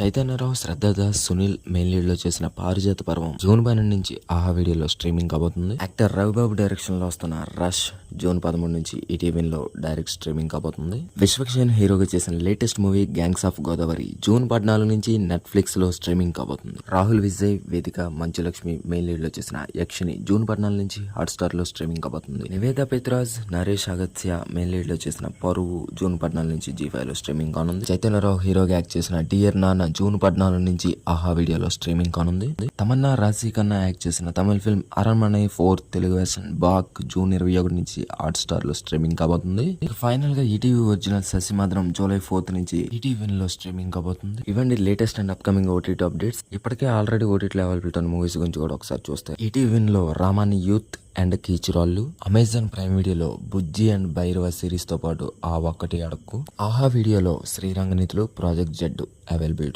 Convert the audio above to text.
Chaitanya Rao, Shraddha Das, Sunil main lead లో చేసిన పారిజాత పర్వం జూన్ 12 నుంచి ఆహా వీడియోలో స్ట్రీమింగ్ కాబోతుంది. యాక్టర్ రవిబాబు డైరెక్షన్ లో వస్తున్న రష్ జూన్ 13 నుంచి ఈటీవీ లో డైరెక్ట్ స్ట్రీమింగ్ కాబోతుంది. విశ్వక్షేణ్ హీరోగా చేసిన latest movie gangs of Godavari June 14 నుంచి నెట్ఫ్లిక్స్ లో స్ట్రీమింగ్ కాబోతుంది. రాహుల్ విజయ్, వేదిక, మంచులక్ష్మి మెయిన్ లీడ్ లో చేసిన యక్షిని జూన్ 14 నుంచి హాట్ స్టార్ లో స్ట్రీమింగ్ కాబోతుంది. నివేదా పెత్రాజ్, నరేష్ అగత్య మెయిన్ లీడ్ లో చేసిన పరువు జూన్ 14 నుంచి G5 లో స్ట్రీమింగ్ కానుంది. చైతన్యరావు హీరోగా యాక్ట్ చేసిన డియర్ నాన్న జూన్ 14 నుంచి ఆహా వీడియోలో స్ట్రీమింగ్ కానుంది. తమన్నా, రాశి ఖన్నా యాక్ట్ చేసిన తమిళ ఫిల్మ్ అరణ్మనై 4 తెలుగు వెర్షన్ బాక్ జూన్ 21 నుంచి హాట్ స్టార్ లో స్ట్రీమింగ్ కాబోతుంది. ఫైనల్ గా ఈటీవీ ఒరిజినల్ శశిమాధరం జూలై 4 నుంచి ఈటీవీ లో స్ట్రీమింగ్ కాబోతుంది. ఇవ్వండి latest and upcoming OTT updates. ఇప్పటికే ఆల్రెడీ ఓటీటీ అవైలబుల్ ఉన్న మూవీస్ గురించి కూడా ఒకసారి చూస్తే ఈటీవీ లో రామాని యూత్ అండ్ కీచురాళ్ళు, అమెజాన్ ప్రైమ్ వీడియోలో బుజ్జి అండ్ భైరవ సిరీస్ తో పాటు ఆ ఒక్కటి అడక్కు, ఆహా వీడియోలో శ్రీరంగనీతులు, ప్రాజెక్ట్ జెడ్ అవైలబుల్.